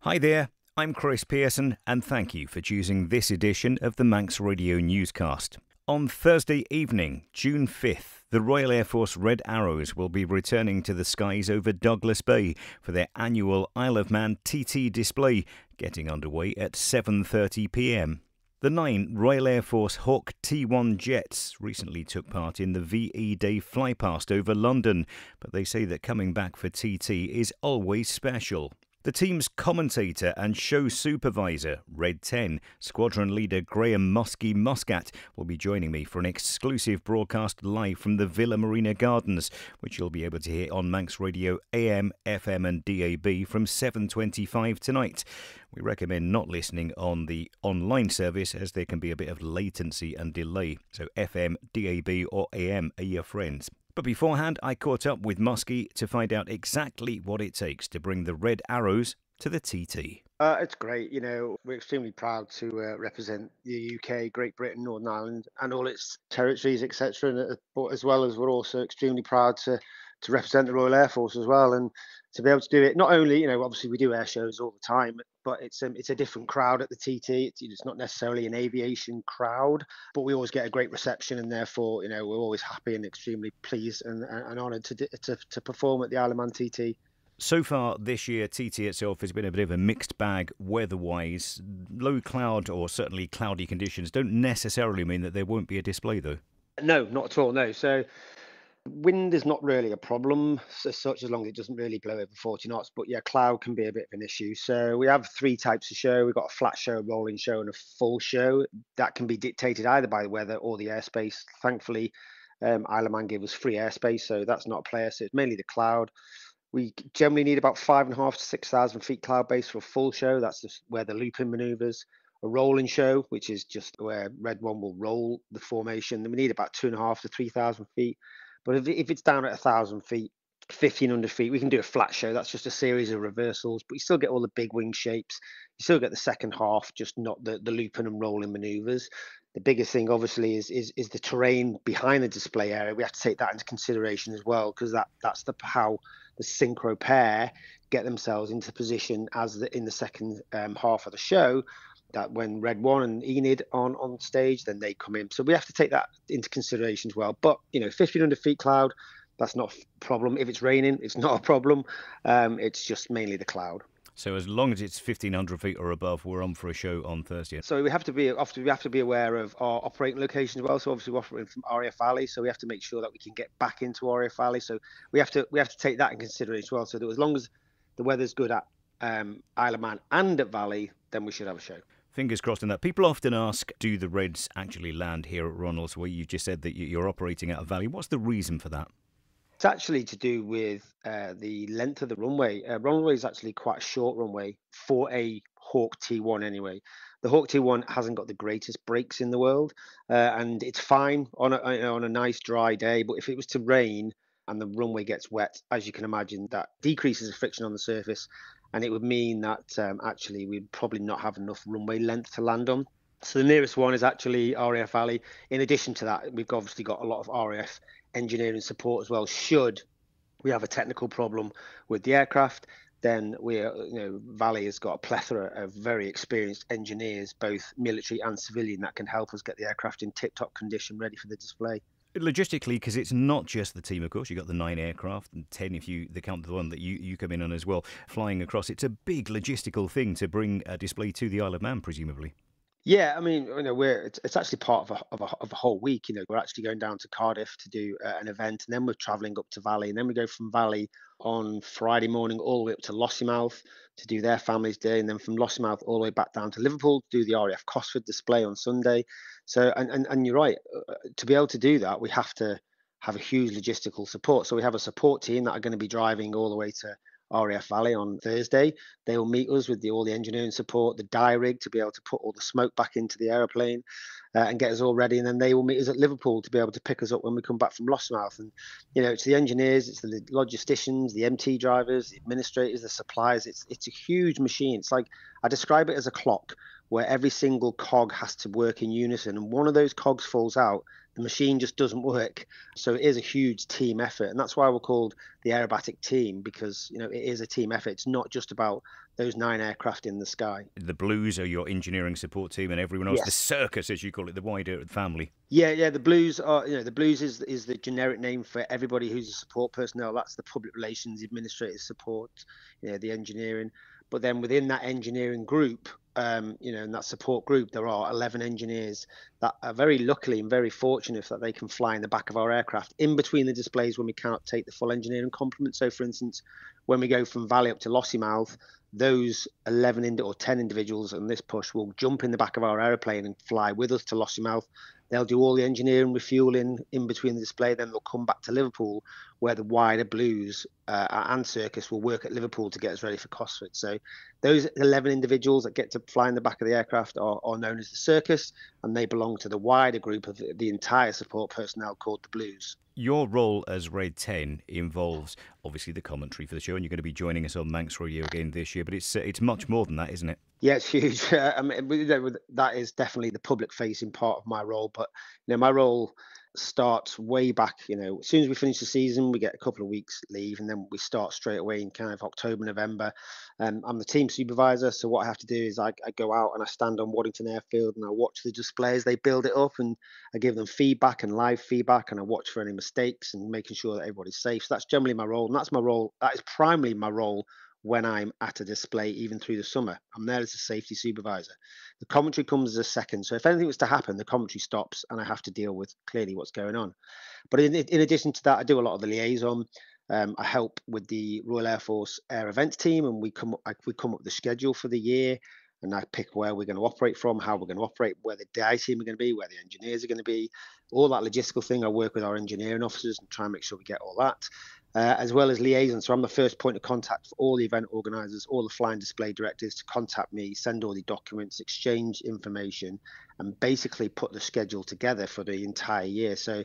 Hi there, I'm Chris Pearson, and thank you for choosing this edition of the Manx Radio newscast. On Thursday evening, June 5th, the Royal Air Force Red Arrows will be returning to the skies over Douglas Bay for their annual Isle of Man TT display, getting underway at 7:30 p.m. The 9 Royal Air Force Hawk T1 jets recently took part in the VE Day flypast over London, but they say that coming back for TT is always special. The team's commentator and show supervisor, Red 10, Squadron Leader Graeme Muskat, will be joining me for an exclusive broadcast live from the Villa Marina Gardens, which you'll be able to hear on Manx Radio AM, FM and DAB from 7:25 tonight. We recommend not listening on the online service as there can be a bit of latency and delay, so FM, DAB or AM are your friends. But beforehand, I caught up with Muskie to find out exactly what it takes to bring the Red Arrows to the TT. It's great. We're extremely proud to represent the UK, Great Britain, Northern Ireland and all its territories, etc. But as well as we're also extremely proud to represent the Royal Air Force as well, and to be able to do it. Not only, obviously we do air shows all the time, but it's a different crowd at the TT. It's not necessarily an aviation crowd, but we always get a great reception, and therefore, we're always happy and extremely pleased and honoured to perform at the Isle of Man TT. So far this year, TT itself has been a bit of a mixed bag weather-wise. Low cloud or certainly cloudy conditions don't necessarily mean that there won't be a display, though. No, not at all, no. So wind is not really a problem as such, as long as it doesn't really blow over 40 knots. But yeah, cloud can be a bit of an issue. So we have 3 types of show. We've got a flat show, a rolling show, and a full show. That can be dictated either by the weather or the airspace. Thankfully, Isle of Man gave us free airspace, so that's not a player. So it's mainly the cloud. We generally need about 5,500 to 6,000 feet cloud base for a full show. That's just where the looping maneuvers. A rolling show, which is just where Red One will roll the formation. Then we need about 2,500 to 3,000 feet. But if it's down at 1,000 feet, 1,500 feet, we can do a flat show. That's just a series of reversals, but you still get all the big wing shapes. You still get the second half, just not the looping and rolling maneuvers. The biggest thing, obviously, is the terrain behind the display area. We have to take that into consideration as well, because that's how the synchro pair get themselves into position in the second half of the show. That when Red One and Enid on stage, then they come in. So we have to take that into consideration as well. But 1,500 feet cloud, that's not a problem. If it's raining, it's not a problem. It's just mainly the cloud. So as long as it's 1,500 feet or above, we're on for a show on Thursday. So we have to be aware of our operating location as well. So obviously we're operating from RAF Valley, so we have to make sure that we can get back into RAF Valley. So we have to take that in consideration as well. So that as long as the weather's good at Isle of Man and at Valley, then we should have a show. Fingers crossed on that. People often ask, do the Reds actually land here at Ronalds, where you just said that you're operating out of Valley? What's the reason for that? It's actually to do with the length of the runway. Runway is actually quite a short runway for a Hawk T1 anyway. The Hawk T1 hasn't got the greatest brakes in the world, and it's fine on a nice dry day. But if it was to rain and the runway gets wet, as you can imagine, that decreases the friction on the surface, and it would mean that actually we'd probably not have enough runway length to land on. So the nearest one is actually RAF Valley. In addition to that, we've obviously got a lot of RAF engineering support as well. Should we have a technical problem with the aircraft, then Valley has got a plethora of very experienced engineers, both military and civilian, that can help us get the aircraft in tip-top condition, ready for the display. Logistically, because it's not just the team, of course, you've got the 9 aircraft and 10 if you count the one that you come in on as well, flying across. It's a big logistical thing to bring a display to the Isle of Man, presumably. Yeah, I mean, it's actually part of a whole week. We're actually going down to Cardiff to do an event, and then we're travelling up to Valley, and then we go from Valley on Friday morning all the way up to Lossiemouth to do their Families Day, and then from Lossiemouth all the way back down to Liverpool to do the RAF Cosford display on Sunday. So, and you're right, to be able to do that, we have to have a huge logistical support. So we have a support team that are going to be driving all the way to RAF Valley on Thursday. They will meet us with all the engineering support, the die rig to be able to put all the smoke back into the aeroplane and get us all ready. And then they will meet us at Liverpool to be able to pick us up when we come back from Lossiemouth. And, it's the engineers, it's the logisticians, the MT drivers, the administrators, the suppliers. It's a huge machine. It's like, I describe it as a clock where every single cog has to work in unison, and one of those cogs falls out, the machine just doesn't work. So it is a huge team effort, and that's why we're called the aerobatic team, because it is a team effort. It's not just about those 9 aircraft in the sky. The Blues are your engineering support team, and everyone else, Yes. the circus, as you call it, the wider family. Yeah. The Blues are, the Blues is the generic name for everybody who's a support personnel. That's the public relations, administrative support, the engineering. But then within that engineering group, in that support group, there are 11 engineers that are very luckily and very fortunate that they can fly in the back of our aircraft in between the displays when we cannot take the full engineering complement. So, for instance, when we go from Valley up to Lossiemouth, those 11 or 10 individuals on this push will jump in the back of our aeroplane and fly with us to Lossiemouth. They'll do all the engineering, refueling in between the display. Then they'll come back to Liverpool, where the wider Blues and Circus will work at Liverpool to get us ready for Cosford. So those 11 individuals that get to fly in the back of the aircraft are known as the Circus, and they belong to the wider group of the entire support personnel called the Blues. Your role as Red 10 involves, obviously, the commentary for the show, and you're going to be joining us on Manx Radio again this year, but it's much more than that, isn't it? Yeah, it's huge. That is definitely the public-facing part of my role, but my role starts way back. As soon as we finish the season, we get a couple of weeks leave, and then we start straight away in kind of October, November. I'm the team supervisor, so what I have to do is I go out and I stand on Waddington Airfield and I watch the displays. They build it up, and I give them feedback and live feedback, and I watch for any mistakes and making sure that everybody's safe. So that's generally my role, and that's my role. That is primarily my role when I'm at a display, even through the summer. I'm there as a safety supervisor. The commentary comes as a second. So if anything was to happen, the commentary stops and I have to deal with clearly what's going on. But in addition to that, I do a lot of the liaison. I help with the Royal Air Force Air Events team, and we come up with the schedule for the year, and I pick where we're going to operate from, how we're going to operate, where the DI team are going to be, where the engineers are going to be, all that logistical thing. I work with our engineering officers and try and make sure we get all that. As well as liaison. So I'm the first point of contact for all the event organisers, all the flying display directors to contact me, send all the documents, exchange information, and basically put the schedule together for the entire year. So,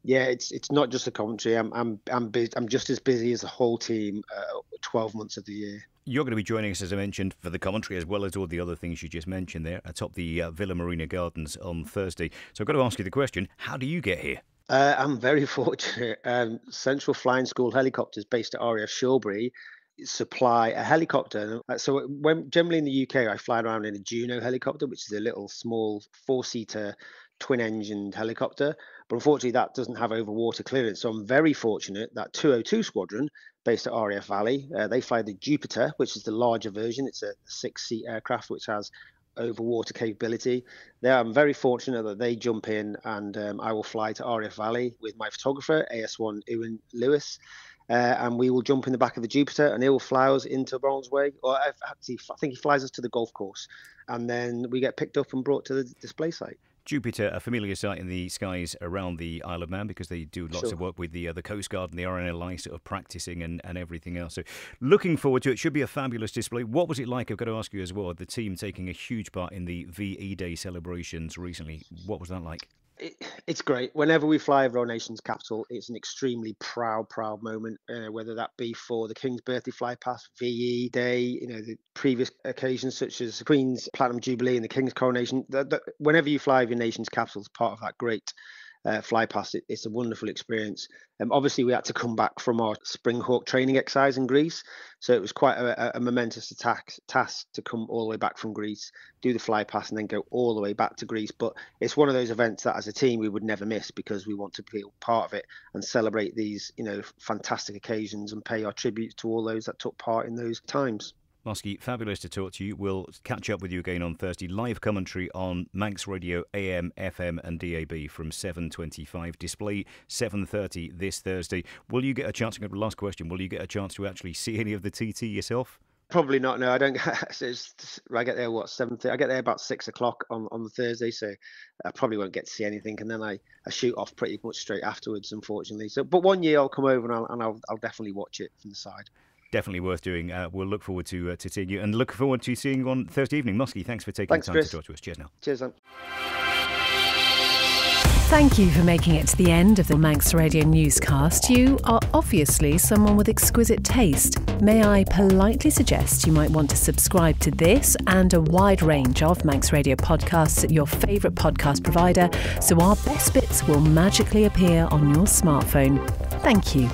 yeah, it's not just a commentary. I'm just as busy as the whole team, 12 months of the year. You're going to be joining us, as I mentioned, for the commentary, as well as all the other things you just mentioned there, atop the Villa Marina Gardens on Thursday. So I've got to ask you the question, how do you get here? I'm very fortunate. Central Flying School helicopters based at RAF Shawbury supply a helicopter. So generally in the UK, I fly around in a Juno helicopter, which is a little small 4-seater twin-engined helicopter. But unfortunately, that doesn't have over-water clearance. So I'm very fortunate that 202 Squadron, based at RAF Valley, they fly the Jupiter, which is the larger version. It's a 6-seat aircraft, which has over-water capability. I'm very fortunate that they jump in, and I will fly to RAF Valley with my photographer, AS1 Ewan Lewis, and we will jump in the back of the Jupiter, and he will fly us into Brownsway, or I think he flies us to the golf course, and then we get picked up and brought to the display site. Jupiter, a familiar sight in the skies around the Isle of Man, because they do lots of work with the Coast Guard and the RNLI, sort of practising and everything else. So looking forward to it. Should be a fabulous display. What was it like? I've got to ask you as well, the team taking a huge part in the VE Day celebrations recently. What was that like? It's great. Whenever we fly over our nation's capital, it's an extremely proud moment, whether that be for the King's birthday flypast, VE Day, the previous occasions such as the Queen's Platinum Jubilee and the King's coronation. Whenever you fly over your nation's capital as part of that great flypast, it's a wonderful experience. Obviously, we had to come back from our Spring Hawk training exercise in Greece, so it was quite a momentous task to come all the way back from Greece, do the flypast, and then go all the way back to Greece. But it's one of those events that, as a team, we would never miss, because we want to be part of it and celebrate these, fantastic occasions and pay our tribute to all those that took part in those times. Muskie, fabulous to talk to you. We'll catch up with you again on Thursday. Live commentary on Manx Radio AM, FM and DAB from 7:25. Display 7:30 this Thursday. Will you get a chance, last question, will you get a chance to actually see any of the TT yourself? Probably not, no. I don't. I get there, 7:30? I get there about 6 o'clock on the Thursday, so I probably won't get to see anything, and then I shoot off pretty much straight afterwards, unfortunately. So, but one year I'll come over and I'll definitely watch it from the side. Definitely worth doing. We'll look forward to seeing you, and look forward to seeing you on Thursday evening. Muskie, thanks for taking the time Chris. to talk to us. Cheers now. Cheers, then. Thank you for making it to the end of the Manx Radio newscast. You are obviously someone with exquisite taste. May I politely suggest you might want to subscribe to this and a wide range of Manx Radio podcasts at your favourite podcast provider, so our best bits will magically appear on your smartphone. Thank you.